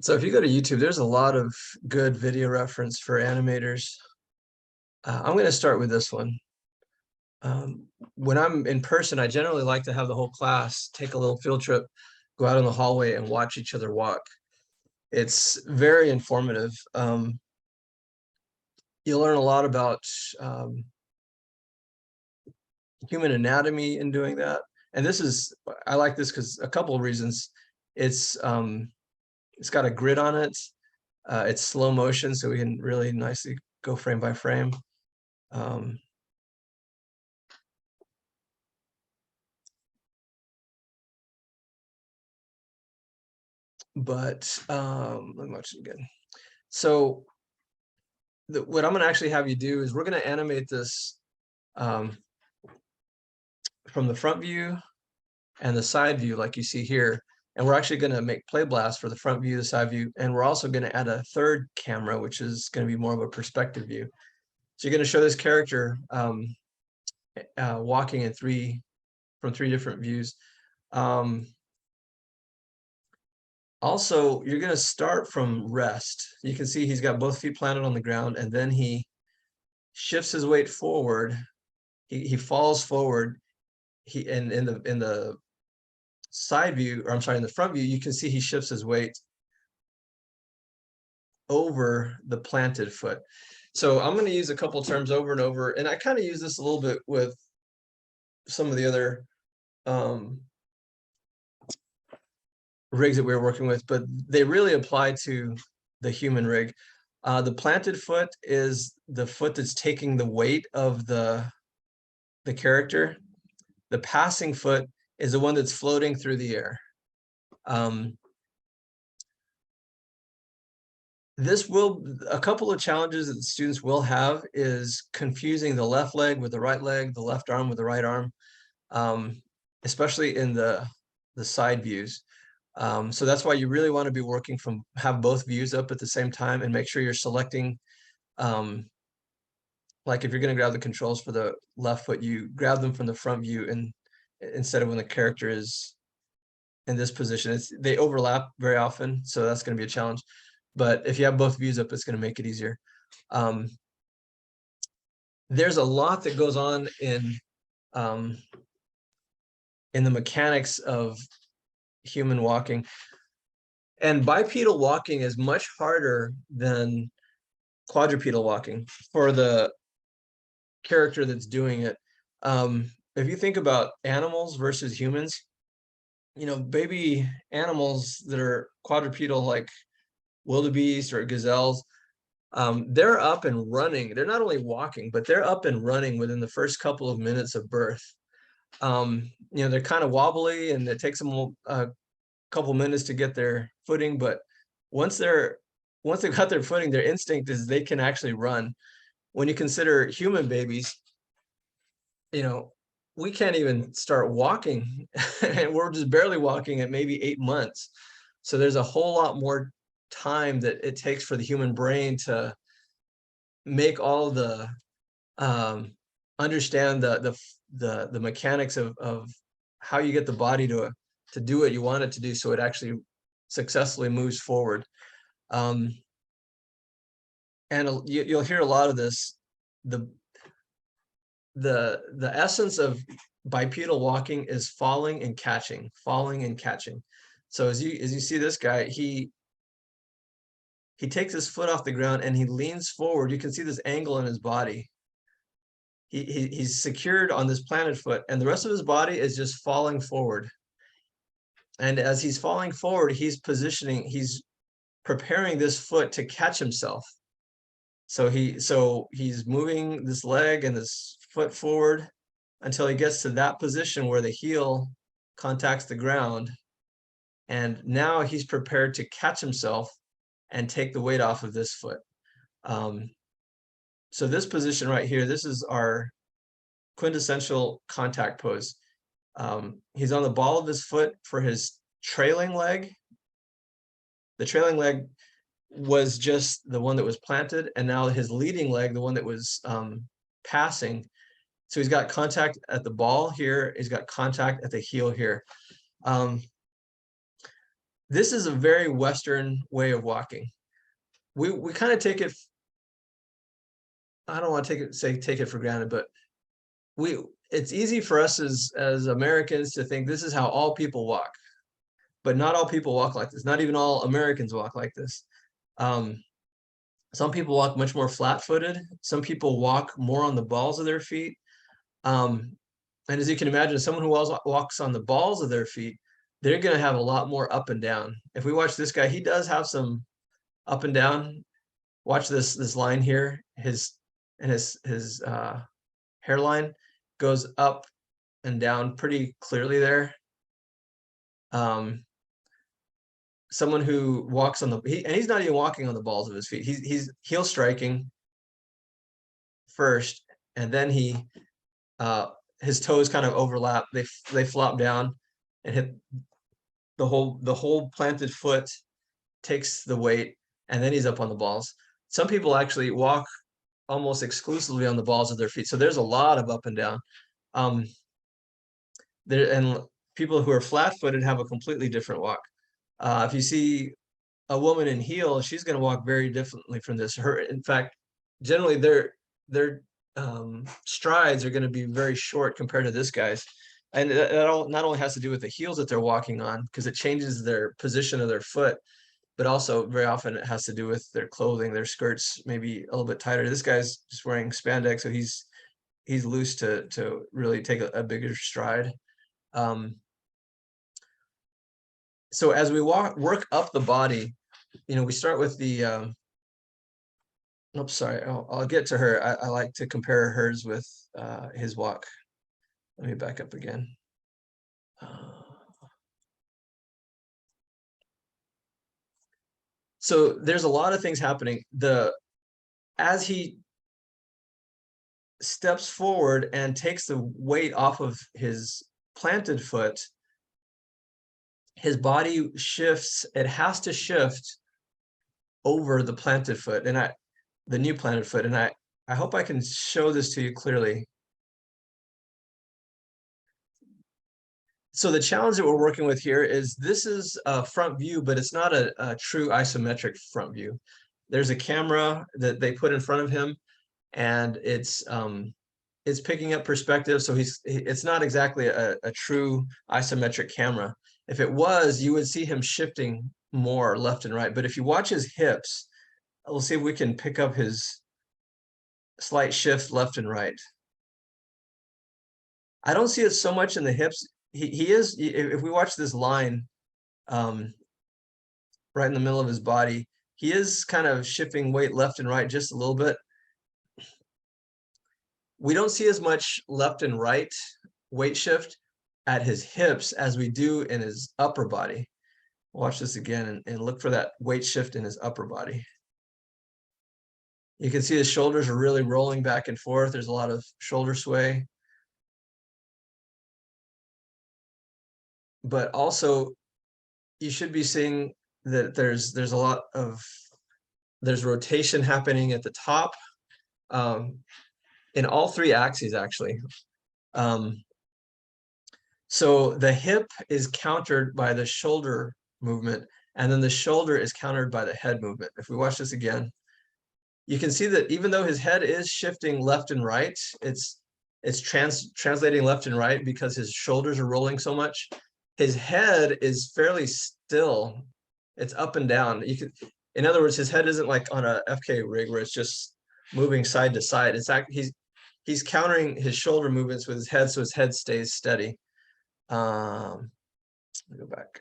So if you go to YouTube, there's a lot of good video reference for animators. I'm going to start with this one. When I'm in person, I generally like to have the whole class take a little field trip, go out in the hallway and watch each other walk. It's very informative. You'll learn a lot about human anatomy in doing that. And I like this because a couple of reasons. It's got a grid on it. It's slow motion, so we can really nicely go frame by frame. Let me watch it again. So what I'm going to actually have you do is we're going to animate this from the front view and the side view like you see here. And we're actually going to make play blasts for the front view, the side view, and we're also going to add a third camera, which is going to be more of a perspective view. So you're going to show this character walking from three different views. Also, you're going to start from rest. You can see he's got both feet planted on the ground, and then he shifts his weight forward. He falls forward. In the side view, or I'm sorry, in the front view, you can see he shifts his weight over the planted foot. So I'm going to use a couple terms over and over, and I kind of use this a little bit with some of the other rigs that we were working with, but they really apply to the human rig. The planted foot is the foot that's taking the weight of the character. The passing foot is the one that's floating through the air. A couple of challenges that the students will have is confusing the left leg with the right leg, the left arm with the right arm, especially in the side views. So that's why you really want to be working have both views up at the same time and make sure you're selecting, like if you're going to grab the controls for the left foot, you grab them from the front view and instead of when the character is in this position. They overlap very often, so that's going to be a challenge. But if you have both views up, it's going to make it easier. There's a lot that goes on in the mechanics of human walking. And bipedal walking is much harder than quadrupedal walking for the character that's doing it. If you think about animals versus humans, baby animals that are quadrupedal, like wildebeest or gazelles, they're up and running. They're not only walking, but they're up and running within the first couple of minutes of birth. They're kind of wobbly and it takes them a couple minutes to get their footing, but once they've got their footing, their instinct is they can actually run. When you consider human babies, we can't even start walking and we're just barely walking at maybe 8 months. So there's a whole lot more time that it takes for the human brain to make all the understand the mechanics of how you get the body to do what you want it to do, so it actually successfully moves forward. And you'll hear a lot of this. The essence of bipedal walking is falling and catching. So as you see this guy, he takes his foot off the ground and he leans forward. You can see this angle in his body. He's secured on this planted foot, and the rest of his body is just falling forward. And as he's falling forward, he's preparing this foot to catch himself. So he's moving this leg and this foot forward until he gets to that position where the heel contacts the ground. And now he's prepared to catch himself and take the weight off of this foot. So this position right here, this is our quintessential contact pose. He's on the ball of his foot for his trailing leg. The trailing leg was just the one that was planted, and now his leading leg, the one that was passing. So he's got contact at the ball here. He's got contact at the heel here. this is a very Western way of walking. We kind of take it, I don't want to take it for granted, but it's easy for us as Americans to think this is how all people walk, but not all people walk like this. Not even all Americans walk like this. Some people walk much more flat-footed. Some people walk more on the balls of their feet. And as you can imagine, someone who walks on the balls of their feet, they're going to have a lot more up and down. If we watch this guy, he does have some up and down. Watch this line here. His hairline goes up and down pretty clearly there. Someone who walks on and he's not even walking on the balls of his feet. He's heel striking first, and then his toes kind of overlap. They flop down and hit the whole planted foot takes the weight, and then he's up on the balls. Some people actually walk almost exclusively on the balls of their feet. So there's a lot of up and down. And people who are flat-footed have a completely different walk. If you see a woman in heels, she's going to walk very differently from this. In fact, generally their strides are going to be very short compared to this guy's. And that not only has to do with the heels that they're walking on, because it changes their position of their foot, but also very often it has to do with their clothing, their skirts maybe a little bit tighter. This guy's just wearing spandex, so he's loose to really take a bigger stride. So as we work up the body, we start with the oops, sorry, I'll get to her. I like to compare hers with his walk. Let me back up again. So there's a lot of things happening. As he steps forward and takes the weight off of his planted foot, his body shifts. It has to shift over the planted foot, and the new planted foot. And I hope I can show this to you clearly. So the challenge that we're working with here is this is a front view, but it's not a true isometric front view. There's a camera that they put in front of him, and it's picking up perspective. So it's not exactly a true isometric camera. If it was, you would see him shifting more left and right. But if you watch his hips, we'll see if we can pick up his slight shift left and right. I don't see it so much in the hips. He is, if we watch this line right in the middle of his body, he is kind of shifting weight left and right just a little bit. We don't see as much left and right weight shift at his hips as we do in his upper body. Watch this again and look for that weight shift in his upper body. You can see his shoulders are really rolling back and forth. There's a lot of shoulder sway. But also, you should be seeing that there's rotation happening at the top in all three axes, actually. So the hip is countered by the shoulder movement, and then the shoulder is countered by the head movement. If we watch this again, you can see that even though his head is shifting left and right, it's translating left and right because his shoulders are rolling so much. His head is fairly still. It's up and down. In other words, his head isn't like on a FK rig where it's just moving side to side. It's he's countering his shoulder movements with his head, so his head stays steady. Let me go back.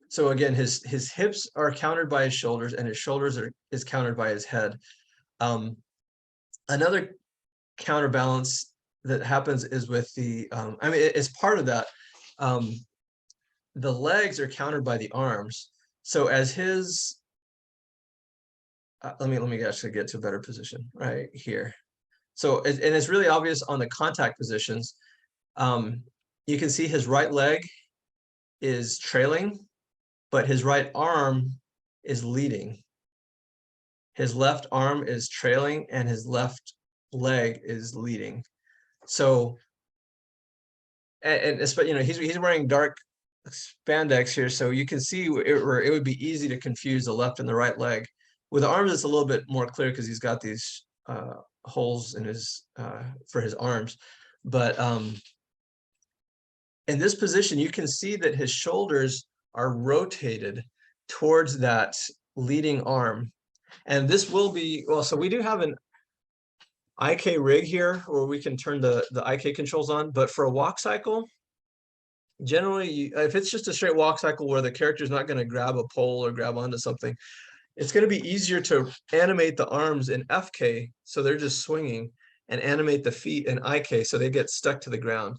So again, his hips are countered by his shoulders, and his shoulders is countered by his head. Another counterbalance that happens is with the, I mean, it's part of that. The legs are countered by the arms. So as his, let me actually get to a better position right here. So, and it's really obvious on the contact positions. You can see his right leg is trailing, but his right arm is leading. His left arm is trailing and his left leg is leading. So, and especially, he's wearing dark spandex here, so you can see where it would be easy to confuse the left and the right leg. With the arms, it's a little bit more clear because he's got these holes in his for his arms. But in this position, you can see that his shoulders are rotated towards that leading arm. And this will be, well, so we do have an IK rig here where we can turn the IK controls on, but for a walk cycle, generally, if it's just a straight walk cycle where the character is not going to grab a pole or grab onto something, it's going to be easier to animate the arms in FK, so they're just swinging, and animate the feet in IK, so they get stuck to the ground.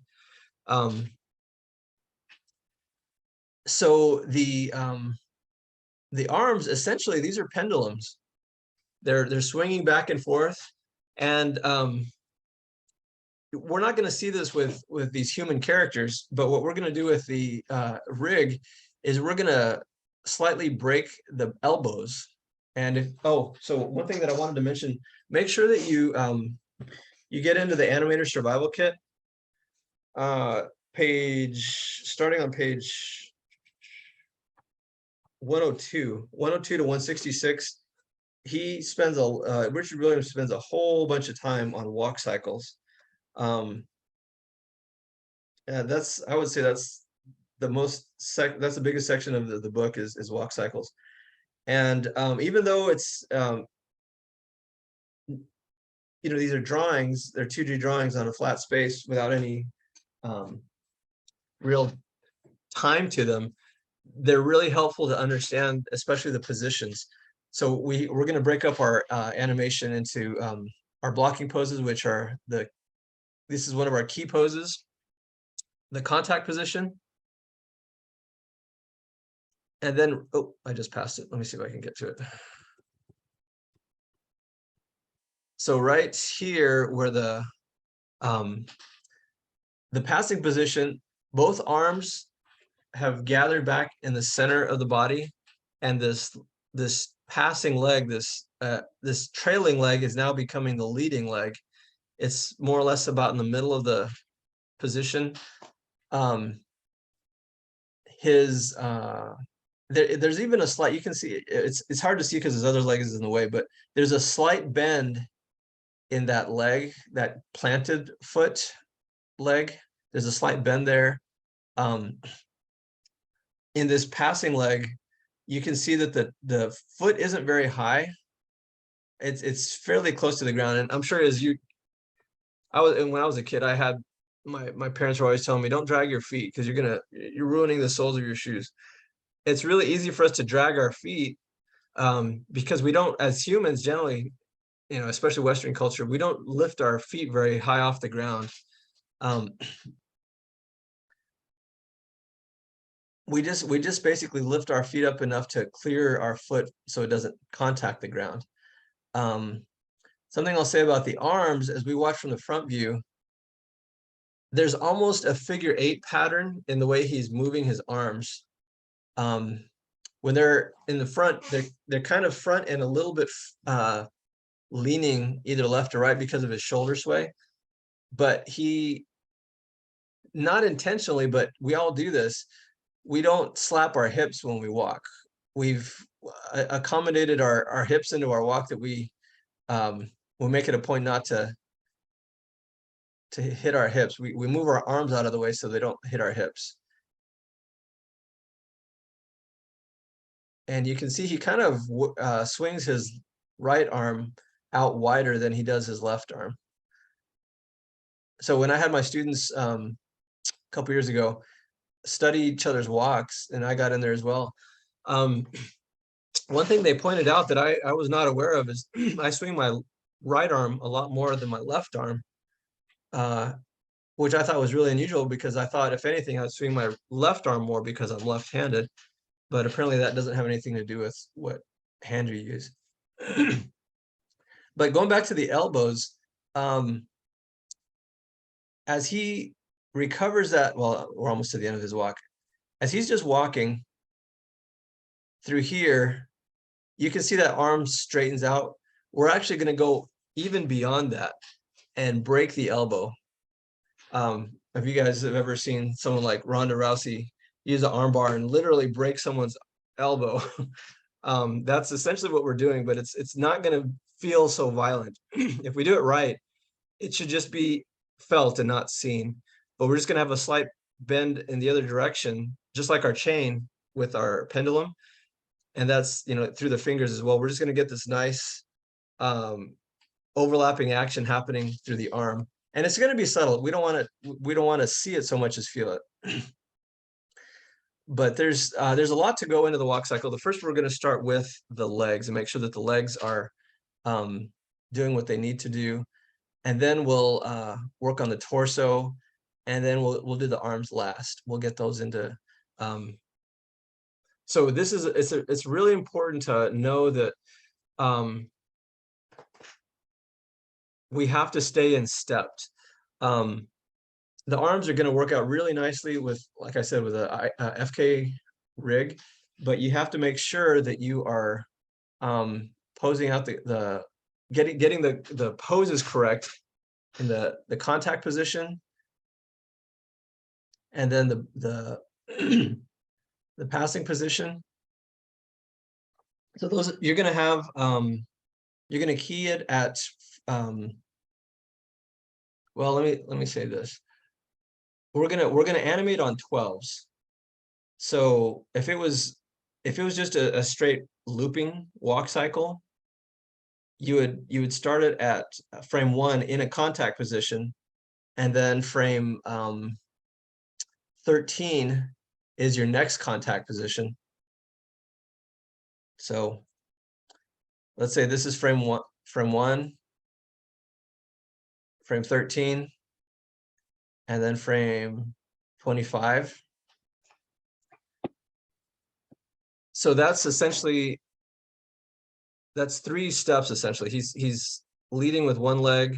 So the arms, essentially, these are pendulums. They're swinging back and forth, and we're not going to see this with these human characters, but what we're going to do with the rig is we're going to slightly break the elbows. And if, so one thing that I wanted to mention, make sure that you you get into the Animator Survival Kit, starting on page 102 to 166. He spends Richard Williams spends a whole bunch of time on walk cycles. That's, I would say that's the that's the biggest section of the book is walk cycles. And even though it's these are drawings, they're 2D drawings on a flat space without any real time to them, they're really helpful to understand, especially the positions. So we're going to break up our animation into our blocking poses, which are this is one of our key poses, the contact position. And then, oh, I just passed it. Let me see if I can get to it. So right here where the passing position, both arms have gathered back in the center of the body, and this passing leg, this trailing leg is now becoming the leading leg. It's more or less about in the middle of the position. There's even a slight, you can see it's hard to see because his other leg is in the way, but there's a slight bend in that leg, that planted foot leg. There's a slight bend there. In this passing leg, you can see that the foot isn't very high. It's fairly close to the ground. And I'm sure when I was a kid, I had my parents were always telling me, don't drag your feet because you're ruining the soles of your shoes. It's really easy for us to drag our feet because we don't, as humans generally, especially Western culture, we don't lift our feet very high off the ground. We just basically lift our feet up enough to clear our foot so it doesn't contact the ground. Something I'll say about the arms, as we watch from the front view, there's almost a figure 8 pattern in the way he's moving his arms. When they're in the front, they're kind of front and a little bit leaning either left or right because of his shoulder sway. But he, not intentionally, but we all do this, we don't slap our hips when we walk. We've accommodated our hips into our walk that we'll make it a point not to hit our hips. We move our arms out of the way so they don't hit our hips. And you can see he kind of swings his right arm out wider than he does his left arm. So when I had my students a couple years ago study each other's walks, and I got in there as well, one thing they pointed out that I was not aware of is I swing my right arm a lot more than my left arm, which I thought was really unusual because I thought, if anything, I'd swing my left arm more because I'm left-handed. But apparently that doesn't have anything to do with what hand you use. But going back to the elbows, as he recovers that, well, we're almost to the end of his walk. As he's just walking through here, you can see that arm straightens out. We're actually going to go even beyond that and break the elbow. If you guys have ever seen someone like Ronda Rousey use an armbar and literally break someone's elbow, that's essentially what we're doing, but it's not going to feel so violent. If we do it right, it should just be felt and not seen. But we're just going to have a slight bend in the other direction, just like our chain with our pendulum. And that's, through the fingers as well. We're just going to get this nice overlapping action happening through the arm. And it's going to be subtle. We don't want to see it so much as feel it. But there's a lot to go into the walk cycle. The first, we're going to start with the legs and make sure that the legs are doing what they need to do. And then we'll work on the torso, and then we'll do the arms last. We'll get those into. So this is it's really important to know that we have to stay in stepped. The arms are going to work out really nicely with, like I said, with a FK rig, but you have to make sure that you are posing out getting the poses correct in the contact position, and then the the passing position. So those you're going to have you're going to key it at well, let me say this. We're gonna animate on 12s. So if it was just a straight looping walk cycle, you would start it at frame 1 in a contact position, and then frame 13 is your next contact position. So let's say this is frame 1, frame 13, and then frame 25. So that's essentially, that's 3 steps essentially. He's leading with one leg,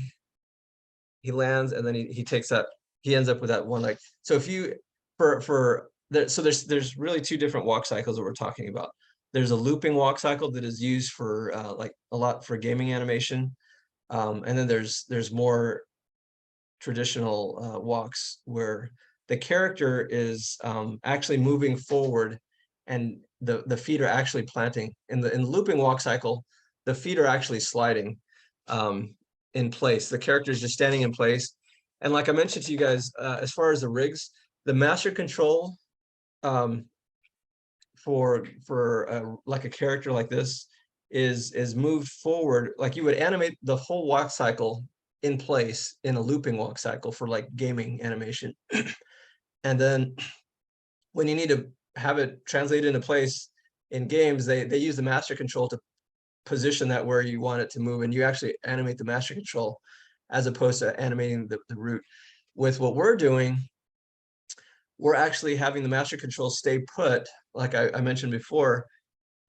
he lands, and then he takes that, he ends up with that one leg. So if you so there's really 2 different walk cycles that we're talking about. There's a looping walk cycle that is used for like a lot for gaming animation, and then there's more traditional walks where the character is actually moving forward, and the feet are actually planting. In the looping walk cycle, the feet are actually sliding in place. The character is just standing in place. And like I mentioned to you guys, as far as the rigs, the master control for like a character like this is moved forward. Like you would animate the whole walk cycle in place in a looping walk cycle for like gaming animation. And then when you need to have it translated into place in games, they use the master control to position that where you want it to move, and you actually animate the master control as opposed to animating the root. With what we're doing, we're actually having the master control stay put, like I mentioned before.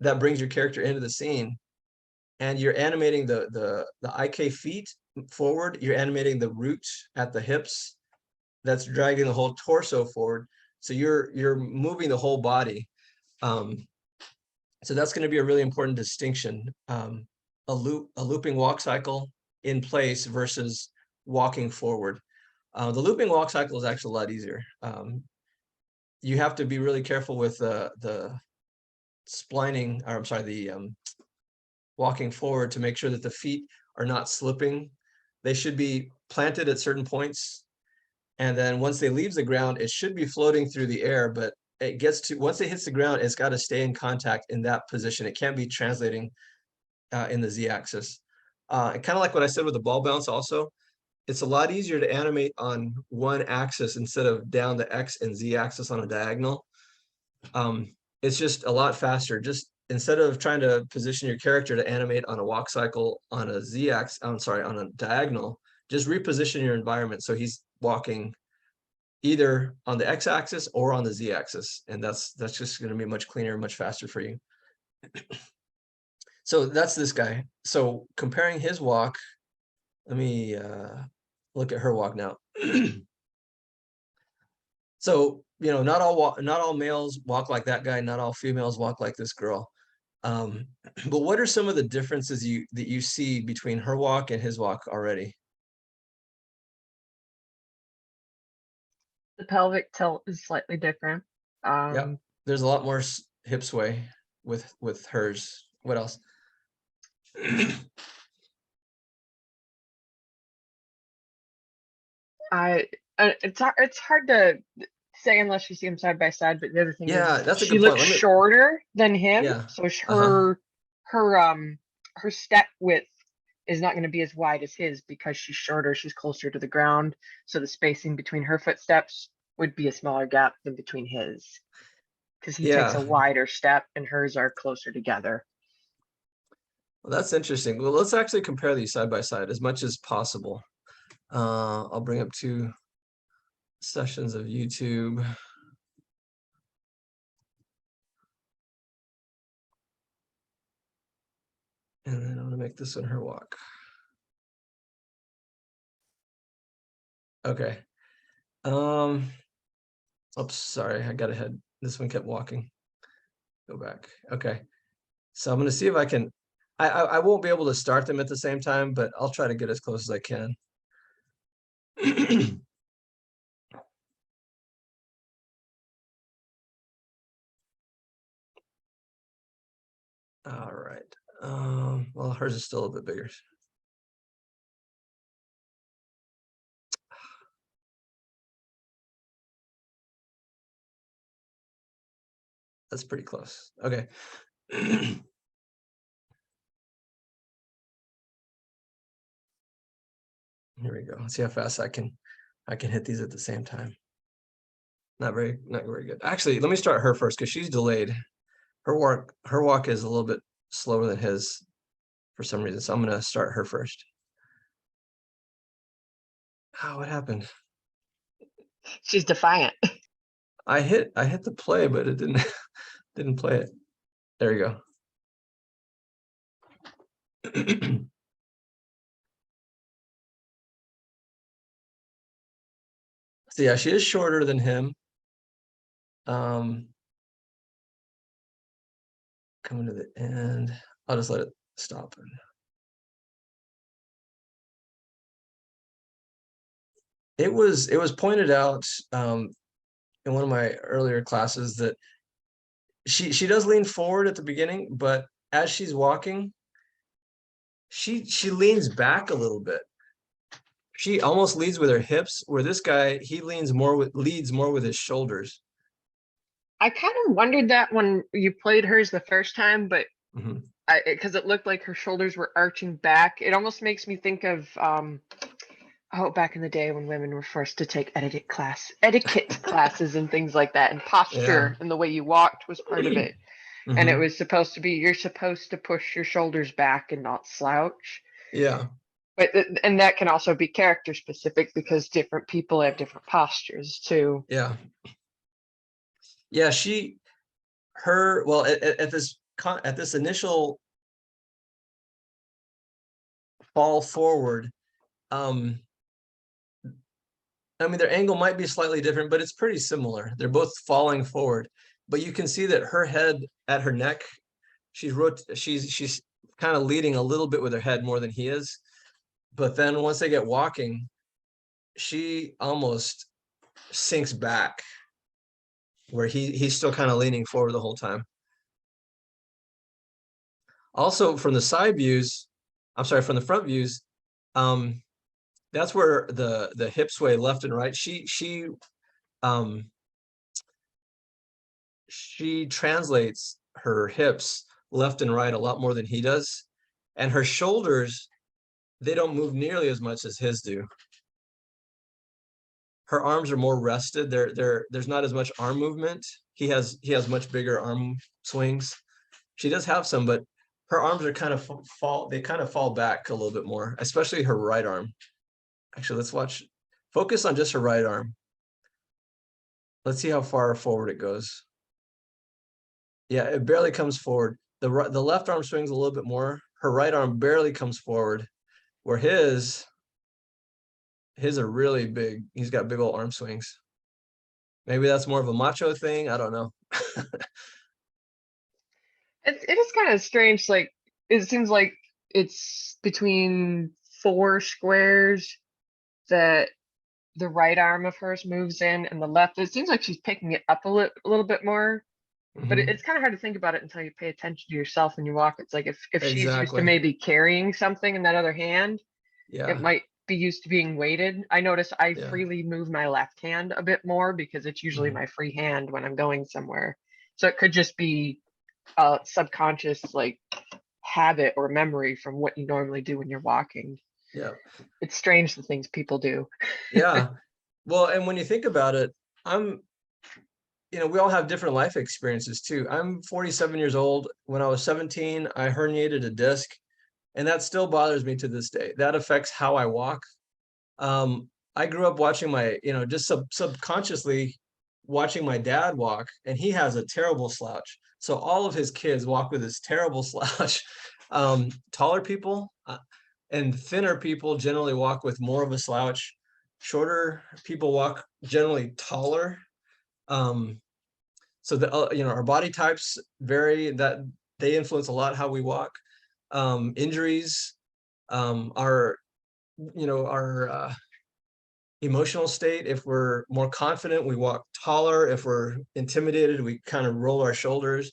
That brings your character into the scene, and you're animating the IK feet forward. You're animating the root at the hips. That's dragging the whole torso forward. So you're moving the whole body. So that's going to be a really important distinction. A looping walk cycle in place versus walking forward. The looping walk cycle is actually a lot easier. You have to be really careful with the splining, or I'm sorry, the walking forward, to make sure that the feet are not slipping. They should be planted at certain points, and then once they leave the ground, it should be floating through the air. But it gets to, once it hits the ground, it's got to stay in contact in that position. It can't be translating in the z-axis. Kind of like what I said with the ball bounce also, it's a lot easier to animate on one axis instead of down the x and z axis on a diagonal. It's just a lot faster. Just instead of trying to position your character to animate on a walk cycle on a z-axis, I'm sorry, on a diagonal, just reposition your environment so he's walking either on the x-axis or on the z-axis, and that's just going to be much cleaner, much faster for you. So that's this guy. So comparing his walk, let me look at her walk now. So, not all males walk like that guy, not all females walk like this girl. But what are some of the differences that you see between her walk and his walk already? The pelvic tilt is slightly different. Yep. There's a lot more hip sway with hers. What else? It's hard to say unless you see them side by side, but the other thing Yeah, is that's a she good point. looks shorter than him, Yeah. so her step width is not going to be as wide as his because she's shorter, she's closer to the ground, so the spacing between her footsteps would be a smaller gap than between his, because he takes a Yeah. wider step and hers are closer together. Well, that's interesting. Well, let's actually compare these side by side as much as possible. I'll bring up 2 sessions of YouTube. And then I'm gonna make this one her walk. Okay. Oops, sorry, I got ahead. This one kept walking. Go back. Okay. So I'm gonna see if I can. I won't be able to start them at the same time, but I'll try to get as close as I can. All right. Well, hers is still a bit bigger. That's pretty close. Okay. Here we go. Let's see how fast I can hit these at the same time. Not very good. Actually, let me start her first because she's delayed. Her walk is a little bit slower than his for some reason. So I'm gonna start her first. Oh, what happened? She's defiant. I hit the play, but it didn't didn't play it. There you go. So yeah, she is shorter than him. Coming to the end. I'll just let it stop. It was pointed out in one of my earlier classes that she does lean forward at the beginning, but as she's walking, she leans back a little bit. She almost leads with her hips, where this guy, he leads more with his shoulders. I kind of wondered that when you played hers the first time, but Mhm. because it looked like her shoulders were arching back, it almost makes me think of back in the day when women were forced to take etiquette classes and things like that, and posture Yeah. and the way you walked was part of it. And it Mhm. was supposed to be you're supposed to push your shoulders back and not slouch. Yeah. But and that can also be character specific because different people have different postures too. Yeah. Yeah, well, at this initial fall forward, I mean, their angle might be slightly different, but it's pretty similar. They're both falling forward, but you can see that her head at her neck, she's kind of leading a little bit with her head more than he is. But then once they get walking, she almost sinks back where he's still kind of leaning forward the whole time. Also from the side views, I'm sorry, from the front views, that's where the hip sway left and right. She translates her hips left and right a lot more than he does, and her shoulders, they don't move nearly as much as his do. Her arms are more rested. There's not as much arm movement. He has much bigger arm swings. She does have some, but her arms are kind of fall back a little bit more, especially her right arm. Actually, focus on just her right arm. Let's see how far forward it goes. Yeah, it barely comes forward. The left arm swings a little bit more. Her right arm barely comes forward, where his are really big. He's got big old arm swings. Maybe that's more of a macho thing. I don't know. It is kind of strange. Like it seems like it's between 4 squares that the right arm of hers moves in and the left, it seems like she's picking it up a little bit more. But Mhm. it's kind of hard to think about it until you pay attention to yourself when you walk. It's like if she's used to Exactly. maybe carrying something in that other hand, it Yeah. might be used to being weighted. I notice I Yeah. freely move my left hand a bit more because it's usually Mhm. my free hand when I'm going somewhere. So it could just be a subconscious like habit or memory from what you normally do when you're walking. Yeah. It's strange the things people do. Yeah. Well, and when you think about it, I'm, we all have different life experiences too. I'm 47 years old. When I was 17, I herniated a disc, and that still bothers me to this day. That affects how I walk. I grew up watching just subconsciously watching my dad walk, and he has a terrible slouch. So all of his kids walk with this terrible slouch. Taller people and thinner people generally walk with more of a slouch. Shorter people walk generally taller. Um, so our body types vary. That they influence a lot how we walk. Injuries, our emotional state. If we're more confident, we walk taller. If we're intimidated, we kind of roll our shoulders.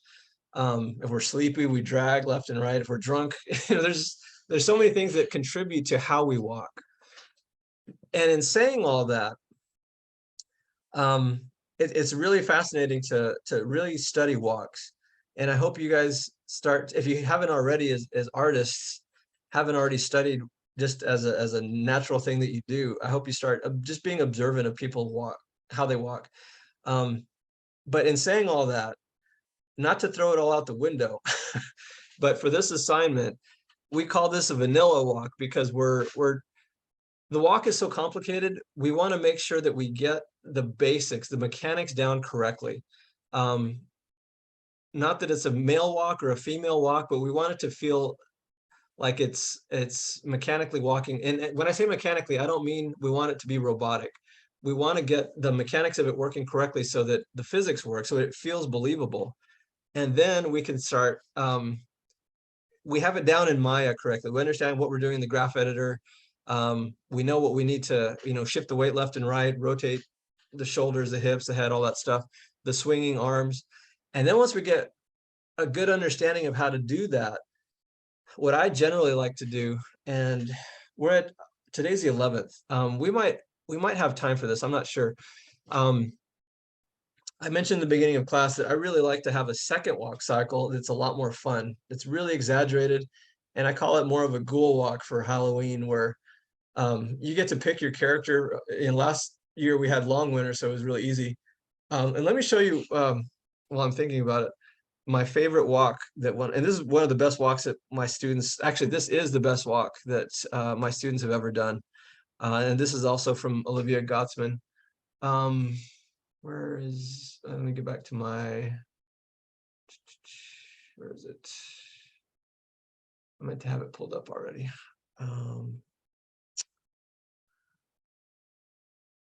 If we're sleepy, we drag left and right. If we're drunk, there's so many things that contribute to how we walk. And in saying all that, it's really fascinating to really study walks. And I hope you guys start, if you haven't already, as artists, haven't already studied just as a natural thing that you do. I hope you start just being observant of people walk, how they walk. But in saying all that, not to throw it all out the window, but for this assignment, we call this a vanilla walk because the walk is so complicated. We want to make sure that we get the basics, the mechanics down correctly. Not that it's a male walk or a female walk, but we want it to feel like it's mechanically walking. And when I say mechanically, I don't mean we want it to be robotic. We want to get the mechanics of it working correctly so that the physics work, so it feels believable. And then we can start, we have it down in Maya correctly. We understand what we're doing in the graph editor. We know what we need to, shift the weight left and right, rotate the shoulders, the hips, the head, all that stuff, the swinging arms. And then once we get a good understanding of how to do that, what I generally like to do, and today's the 11th. We might have time for this. I'm not sure. I mentioned in the beginning of class that I really like to have a second walk cycle that's a lot more fun. It's really exaggerated, and I call it more of a ghoul walk for Halloween, where you get to pick your character. In last year, we had long winter, so it was really easy. And let me show you, while I'm thinking about it, my favorite walk and this is one of the best walks that my students, actually, this is the best walk that my students have ever done. And this is also from Olivia Gottsman. Let me get back to where is it? I meant to have it pulled up already.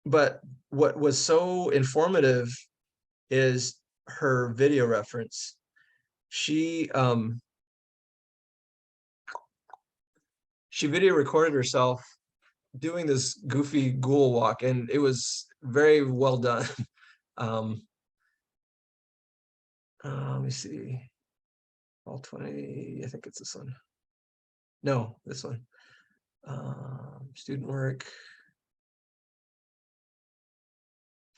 But what was so informative is her video reference. She video recorded herself doing this goofy ghoul walk, and it was very well done. Let me see. All 20, I think it's this one. No, this one. Student work.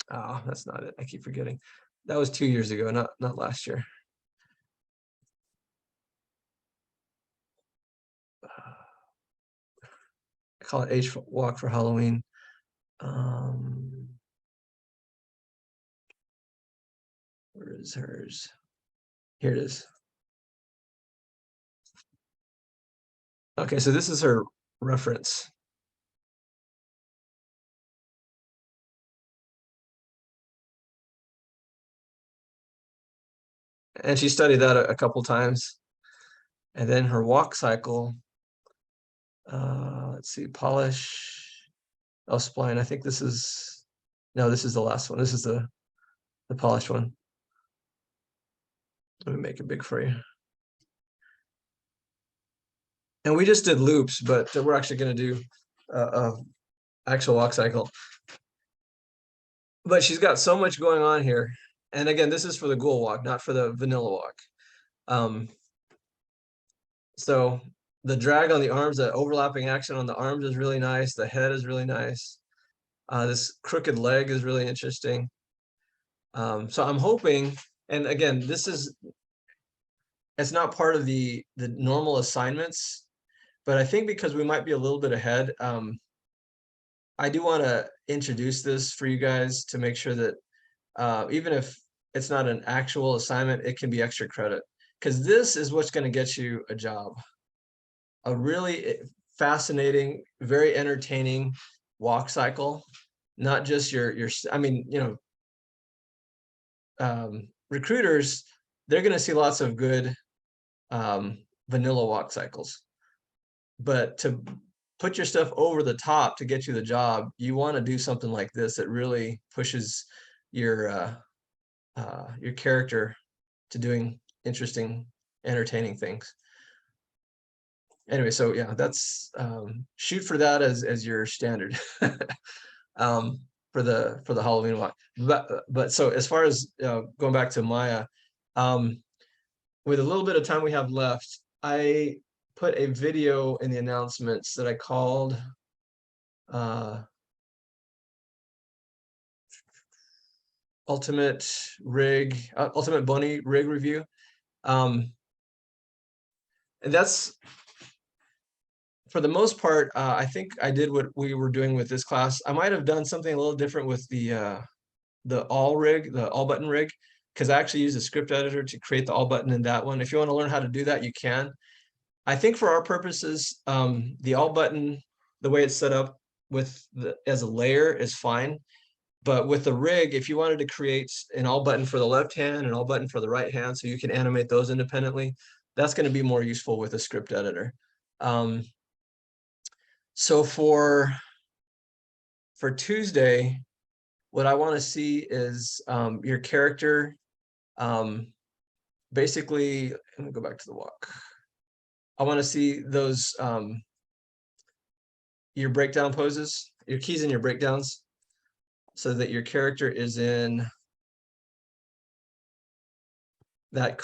Oh, that's not it. I keep forgetting. That was 2 years ago, not last year. I call it H Walk for Halloween. Where is hers? Here it is. Okay, so this is her reference. And she studied that a couple times. And then her walk cycle, let's see, polish, spline. I think this is the last one. This is the polished one. Let me make it big for you. And we just did loops, but we're actually going to do a actual walk cycle. But she's got so much going on here. And again, this is for the ghoul walk, not for the vanilla walk. So the drag on the arms, the overlapping action on the arms is really nice. The head is really nice. This crooked leg is really interesting. So I'm hoping, and again, it's not part of the normal assignments, but I think because we might be a little bit ahead, I do want to introduce this for you guys to make sure that even if it's not an actual assignment, it can be extra credit, because this is what's going to get you a job. A really fascinating, very entertaining walk cycle, not just your, I mean, you know, recruiters, they're going to see lots of good vanilla walk cycles, but to put your stuff over the top to get you the job, you want to do something like this that really pushes your character to doing interesting, entertaining things. Anyway, so yeah, that's shoot for that as your standard for the Halloween walk. But so as far as going back to Maya, with a little bit of time we have left, I put a video in the announcements that I called Ultimate Bunny Rig Review. And that's, for the most part, I think I did what we were doing with this class. I might have done something a little different with the all button rig, because I actually used a script editor to create the all button in that one. If you want to learn how to do that, you can. I think for our purposes, the all button, the way it's set up as a layer is fine. But with the rig, if you wanted to create an all button for the left hand and all button for the right hand, so you can animate those independently, that's going to be more useful with a script editor. So for Tuesday, what I want to see is your character. Basically, let me go back to the walk. I want to see those your breakdown poses, your keys and your breakdowns, so that your character is in that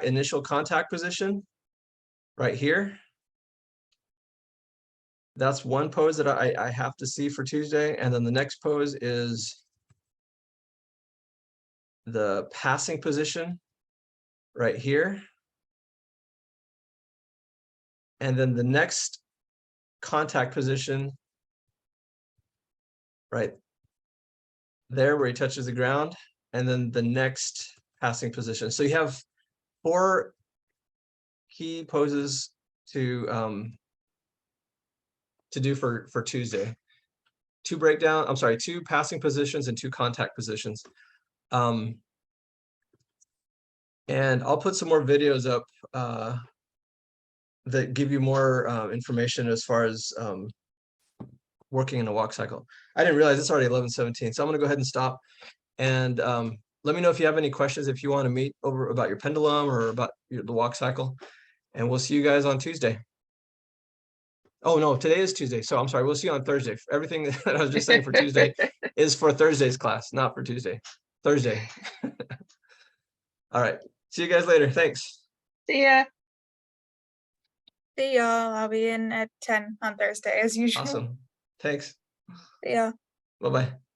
initial contact position right here. That's one pose that I have to see for Tuesday. And then the next pose is the passing position right here. And then the next contact position right there where he touches the ground. And then the next passing position. So you have 4 key poses to do for Tuesday. 2 passing positions and 2 contact positions. And I'll put some more videos up that give you more information as far as working in a walk cycle. I didn't realize it's already 11:17, so I'm gonna go ahead and stop. And let me know if you have any questions, if you want to meet over about your pendulum or about the walk cycle. And we'll see you guys on Tuesday. Oh no, today is Tuesday. So I'm sorry, we'll see you on Thursday. Everything that I was just saying for Tuesday is for Thursday's class, not for Tuesday. Thursday. All right. See you guys later. Thanks. See ya. See y'all. I'll be in at 10 on Thursday as usual. Awesome. Thanks. See ya. Bye-bye.